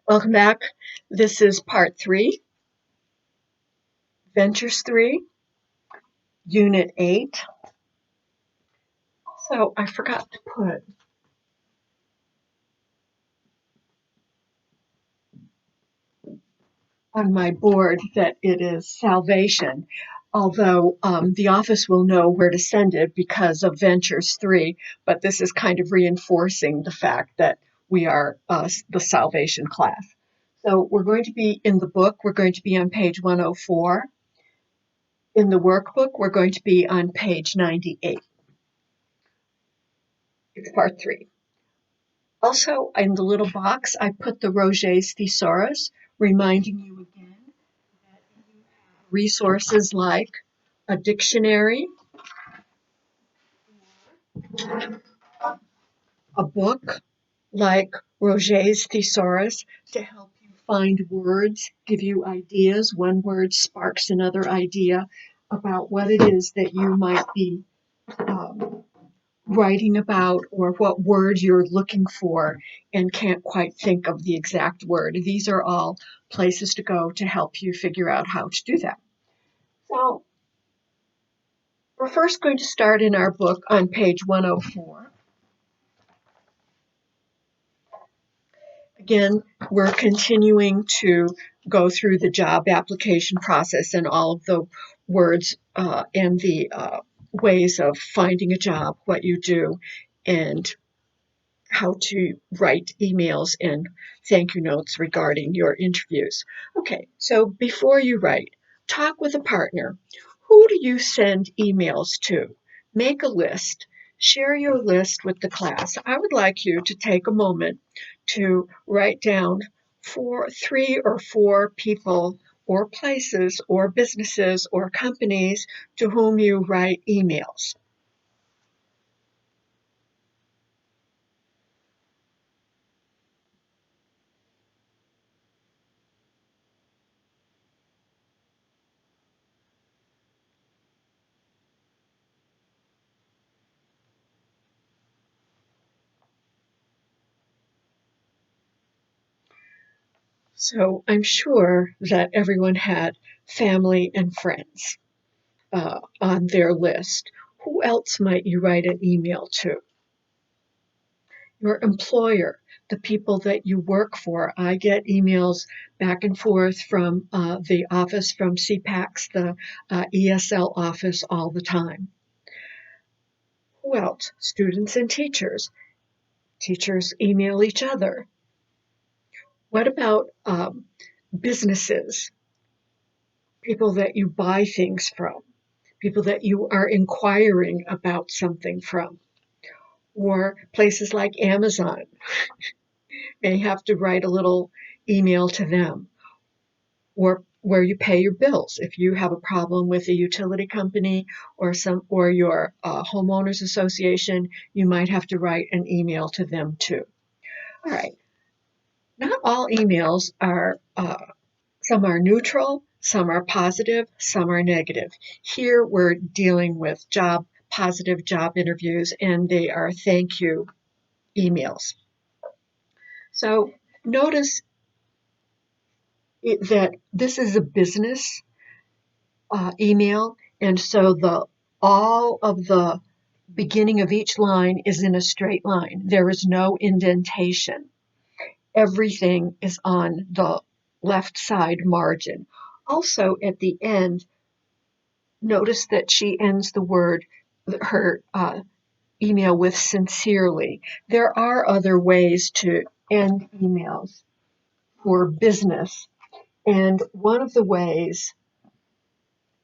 Welcome back. This is part 3, Ventures 3, Unit 8. So I forgot to put on my board that it is salvation, although the office will know where to send it because of Ventures 3, but this is kind of reinforcing the fact that we are the salvation class. So we're going to be in the book, we're going to be on page 104. In the workbook, we're going to be on page 98. It's part 3. Also, in the little box, I put the Roget's Thesaurus, reminding you again that you have resources like a dictionary, a book like Roget's Thesaurus to help you find words, give you ideas. One word sparks another idea about what it is that you might be writing about or what word you're looking for and can't quite think of the exact word. These are all places to go to help you figure out how to do that. So we're first going to start in our book on page 104. Again, we're continuing to go through the job application process and all of the words and the ways of finding a job, what you do, and how to write emails and thank you notes regarding your interviews. Okay, so before you write, talk with a partner. Who do you send emails to? Make a list. Share your list with the class. I would like you to take a moment to write down 3 or 4 people or places or businesses or companies to whom you write emails. So I'm sure that everyone had family and friends on their list. Who else might you write an email to? Your employer, the people that you work for. I get emails back and forth from the office, from CPACS, the ESL office, all the time. Who else? Students and teachers. Teachers email each other. What about businesses? People that you buy things from, people that you are inquiring about something from, or places like Amazon. May have to write a little email to them, or where you pay your bills. If you have a problem with a utility company or your homeowners association, you might have to write an email to them too. All right. Not all emails are some are neutral, some are positive, some are negative. Here we're dealing with positive job interviews, and they are thank you emails. So notice that this is a business email, and so all of the beginning of each line is in a straight line. There is no indentation. Everything is on the left side margin. Also, at the end, notice that she ends her email with sincerely. There are other ways to end emails for business, and one of the ways,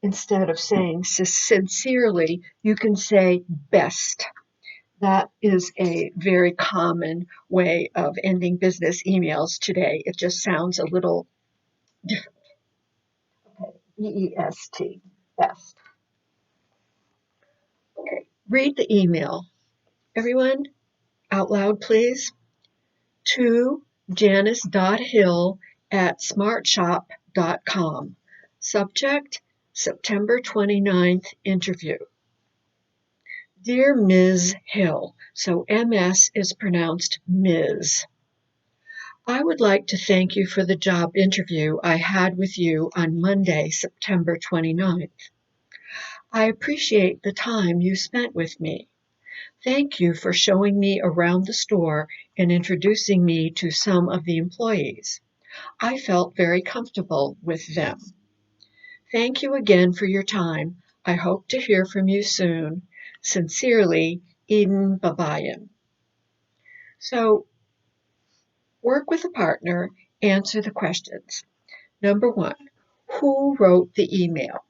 instead of saying sincerely, you can say best. That is a very common way of ending business emails today. It just sounds a little different. Okay, B-E-S-T, best. Okay, read the email. Everyone, out loud, please. To janice.hill@smartshop.com. Subject, September 29th interview. Dear Ms. Hill, so MS is pronounced Ms. I would like to thank you for the job interview I had with you on Monday, September 29th. I appreciate the time you spent with me. Thank you for showing me around the store and introducing me to some of the employees. I felt very comfortable with them. Thank you again for your time. I hope to hear from you soon. Sincerely, Eden Babayan. So, work with a partner, answer the questions. Number 1, who wrote the email?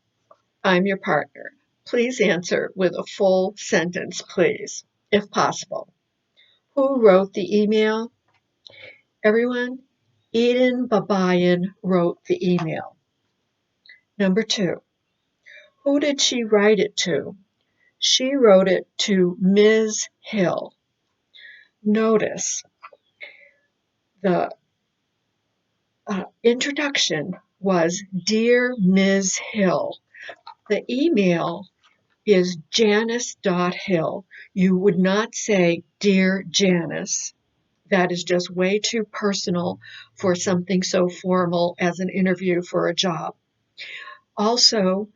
I'm your partner. Please answer with a full sentence, please, if possible. Who wrote the email? Everyone, Eden Babayan wrote the email. Number 2, who did she write it to? She wrote it to Ms. Hill. Notice the introduction was Dear Ms. Hill. The email is Janice.Hill. You would not say Dear Janice. That is just way too personal for something so formal as an interview for a job. Also,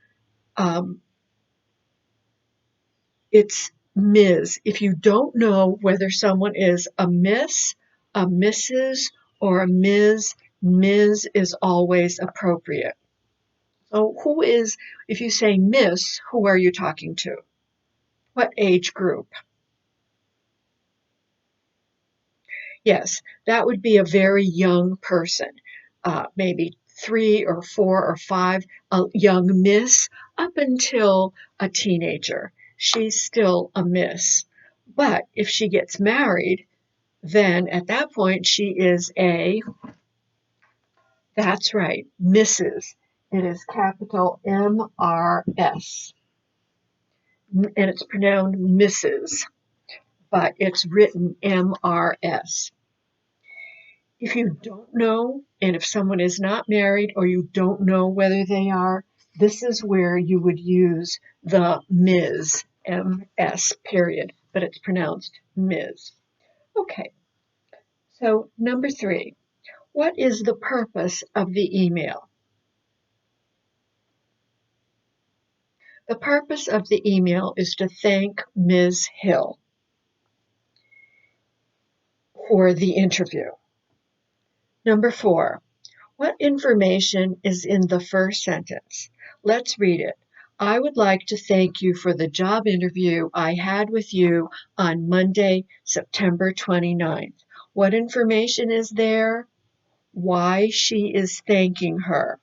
it's Ms. If you don't know whether someone is a Miss, a Mrs., or a Ms., Ms. is always appropriate. So who is, if you say Miss, who are you talking to? What age group? Yes, that would be a very young person, maybe 3 or 4 or 5, a young miss up until a teenager. She's still a miss. But if she gets married, then at that point she is that's right, Mrs. It is capital M-R-S. And it's pronounced Mrs., but it's written M-R-S. If you don't know, and if someone is not married or you don't know whether they are, this is where you would use the Ms., M-S period, but it's pronounced Ms. Okay, so number 3, what is the purpose of the email? The purpose of the email is to thank Ms. Hill for the interview. Number 4, what information is in the first sentence? Let's read it. I would like to thank you for the job interview I had with you on Monday, September 29th. What information is there? Why she is thanking her.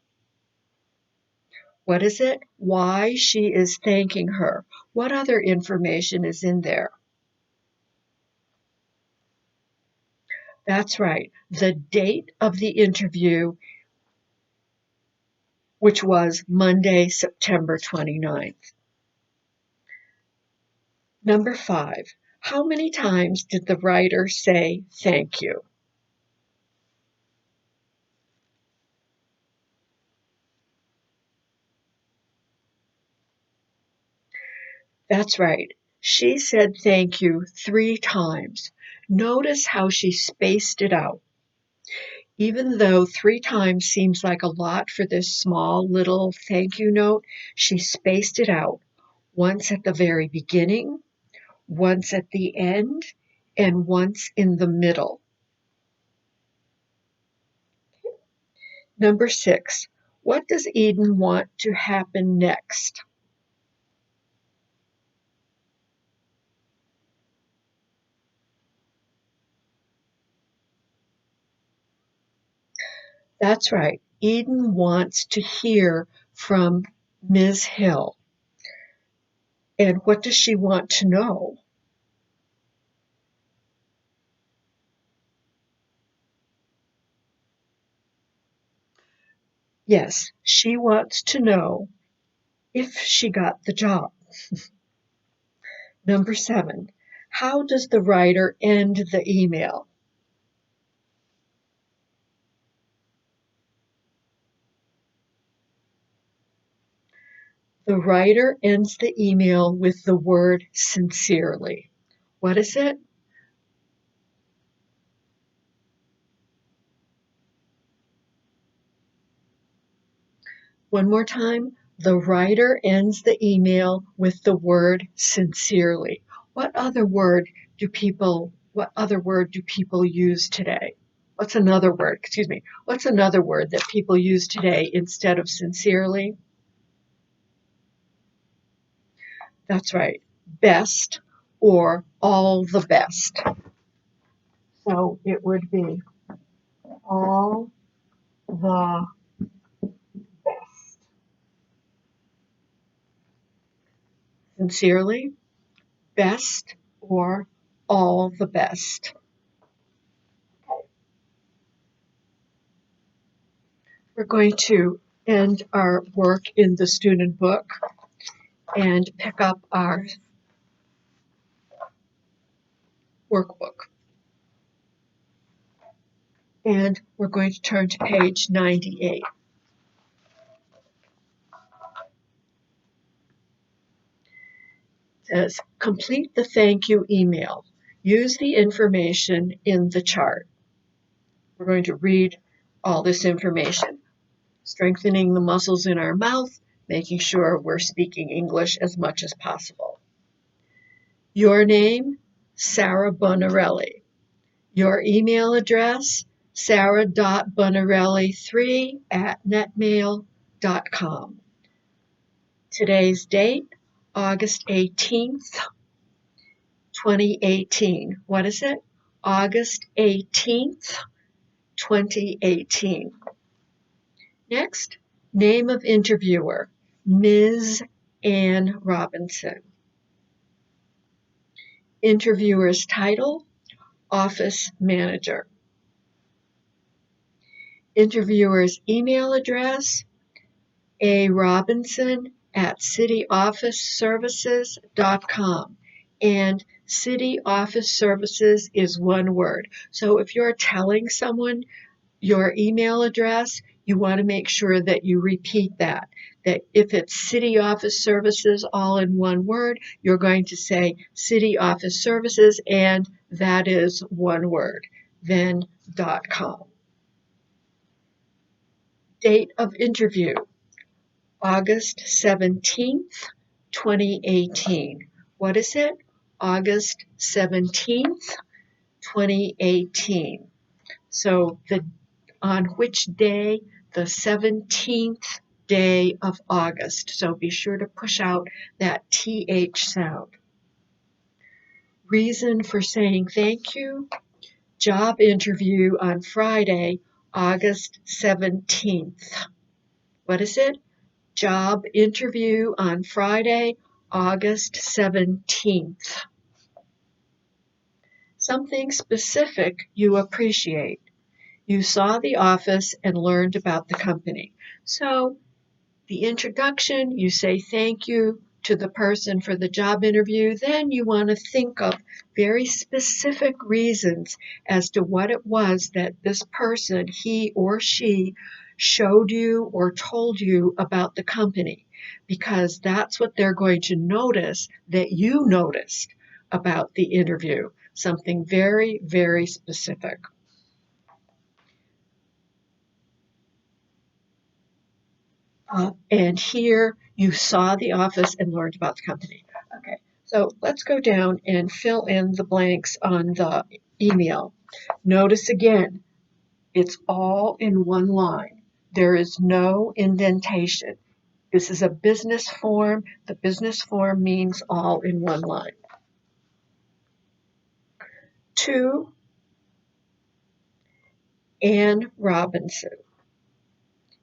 What is it? Why she is thanking her. What other information is in there? That's right, the date of the interview, which was Monday, September 29th. Number 5, how many times did the writer say thank you? That's right, she said thank you 3 times. Notice how she spaced it out. Even though 3 times seems like a lot for this small little thank you note, she spaced it out. Once at the very beginning, once at the end, and once in the middle. Number 6, what does Eden want to happen next? That's right, Eden wants to hear from Ms. Hill. And what does she want to know? Yes, she wants to know if she got the job. Number 7, how does the writer end the email? The writer ends the email with the word sincerely. What is it? One more time. The writer ends the email with the word sincerely. What other word do people use today? What's another word? Excuse me. What's another word that people use today instead of sincerely? That's right. Best or all the best. So it would be all the best. Sincerely, best or all the best. We're going to end our work in the student book and pick up our workbook. And we're going to turn to page 98. It says, complete the thank you email. Use the information in the chart. We're going to read all this information. Strengthening the muscles in our mouth, making sure we're speaking English as much as possible. Your name, Sarah Bonarelli. Your email address, sarah.bonarelli3@netmail.com. Today's date, August 18th, 2018. What is it? August 18th, 2018. Next, name of interviewer, Ms. Ann Robinson. Interviewer's title, office manager. Interviewer's email address, arobinson@cityofficeservices.com. And city office services is one word. So if you're telling someone your email address, you want to make sure that you repeat that if it's city office services all in one word, you're going to say city office services, and that is one word, then .com. Date of interview, August 17th, 2018. What is it? August 17th, 2018. So on which day? The 17th day of August. So be sure to push out that TH sound. Reason for saying thank you, job interview on Friday, August 17th. What is it? Job interview on Friday, August 17th. Something specific you appreciate. You saw the office and learned about the company. So the introduction, you say thank you to the person for the job interview. Then you want to think of very specific reasons as to what it was that this person, he or she, showed you or told you about the company, because that's what they're going to notice that you noticed about the interview. Something very, very specific. And here you saw the office and learned about the company. Okay, so let's go down and fill in the blanks on the email. Notice again, it's all in one line. There is no indentation. This is a business form. The business form means all in one line. 2, Ann Robinson.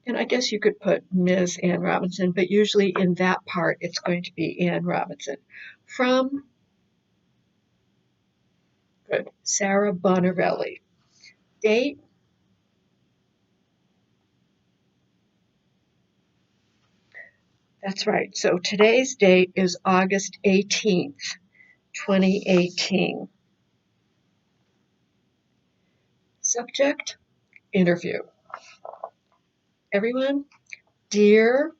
And I guess you could put Ms. Ann Robinson, but usually in that part, it's going to be Ann Robinson. From, good, Sarah Bonarelli. Date, that's right. So today's date is August 18th, 2018. Subject, interview. Everyone, dear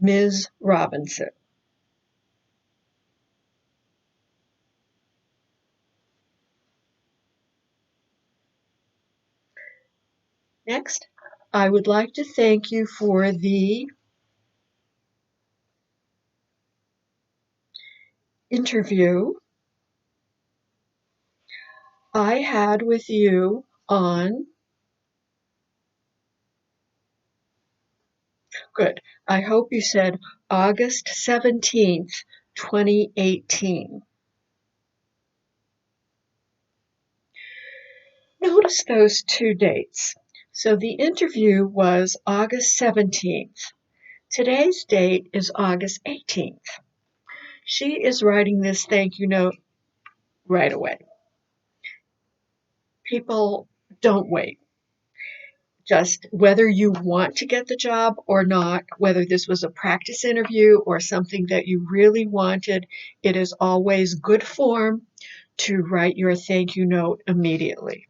Ms. Robinson. Next, I would like to thank you for the interview I had with you on, good, I hope you said August 17th, 2018. Notice those two dates. So the interview was August 17th. Today's date is August 18th. She is writing this thank you note right away. People don't wait. Just whether you want to get the job or not, whether this was a practice interview or something that you really wanted, it is always good form to write your thank you note immediately.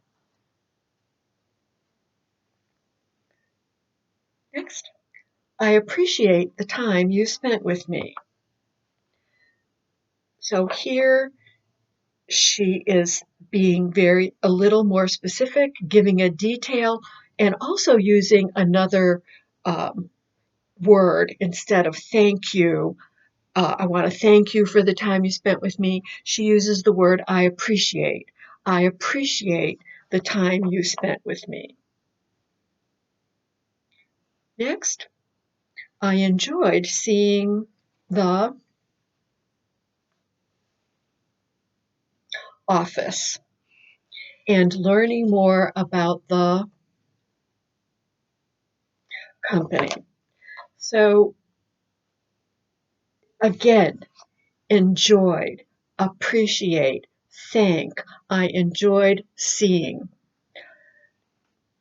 Next, I appreciate the time you spent with me. So here she is being a little more specific, giving a detail, and also using another word instead of thank you. I want to thank you for the time you spent with me. She uses the word I appreciate. I appreciate the time you spent with me. Next, I enjoyed seeing the office and learning more about the company. So again, enjoyed, appreciate, thank. I enjoyed seeing.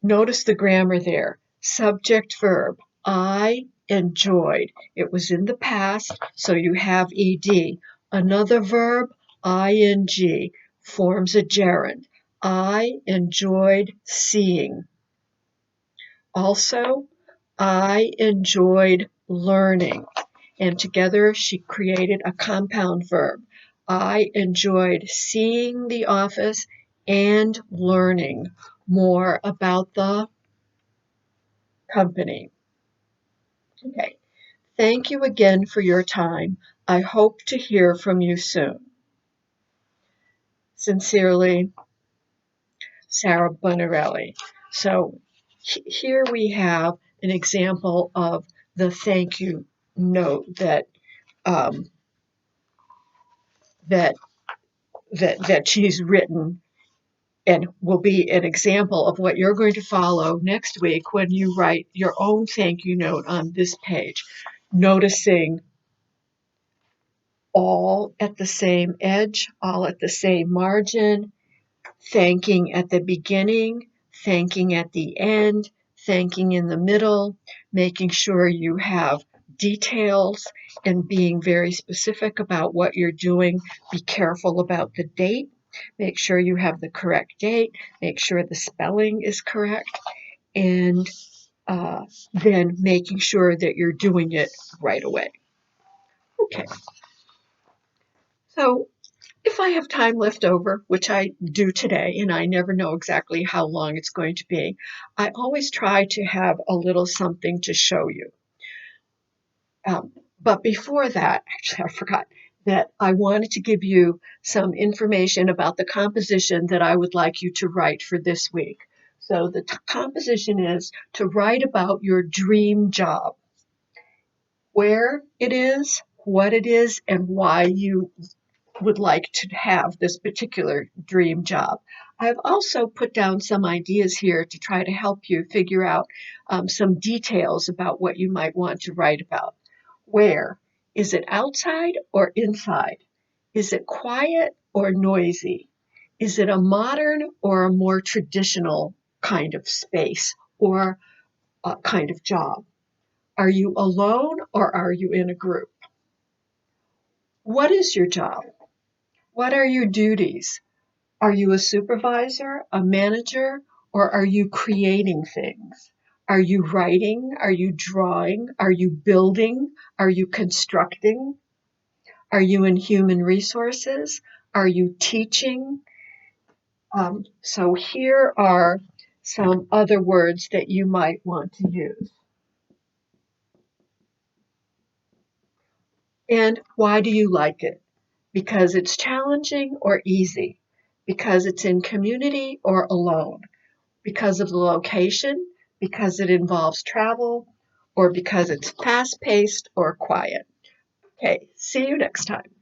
Notice the grammar there. Subject verb. I enjoyed. It was in the past, so you have ed. Another verb, ing, forms a gerund. I enjoyed seeing. Also, I enjoyed learning. And together she created a compound verb. I enjoyed seeing the office and learning more about the company. Okay. Thank you again for your time. I hope to hear from you soon. Sincerely, Sarah Bonarelli. So here we have an example of the thank you note that um, that she's written, and will be an example of what you're going to follow next week when you write your own thank you note on this page, noticing all at the same edge, all at the same margin, thanking at the beginning, thanking at the end, thanking in the middle, making sure you have details and being very specific about what you're doing. Be careful about the date. Make sure you have the correct date. Make sure the spelling is correct. And then making sure that you're doing it right away. Okay. So if I have time left over, which I do today, and I never know exactly how long it's going to be, I always try to have a little something to show you. But before that, actually, I forgot that I wanted to give you some information about the composition that I would like you to write for this week. So the composition is to write about your dream job, where it is, what it is, and why you would like to have this particular dream job. I've also put down some ideas here to try to help you figure out some details about what you might want to write about. Where? Is it outside or inside? Is it quiet or noisy? Is it a modern or a more traditional kind of space or kind of job? Are you alone or are you in a group? What is your job? What are your duties? Are you a supervisor, a manager, or are you creating things? Are you writing? Are you drawing? Are you building? Are you constructing? Are you in human resources? Are you teaching? So here are some other words that you might want to use. And why do you like it? Because it's challenging or easy? Because it's in community or alone? Because of the location? Because it involves travel? Or because it's fast-paced or quiet? Okay, see you next time.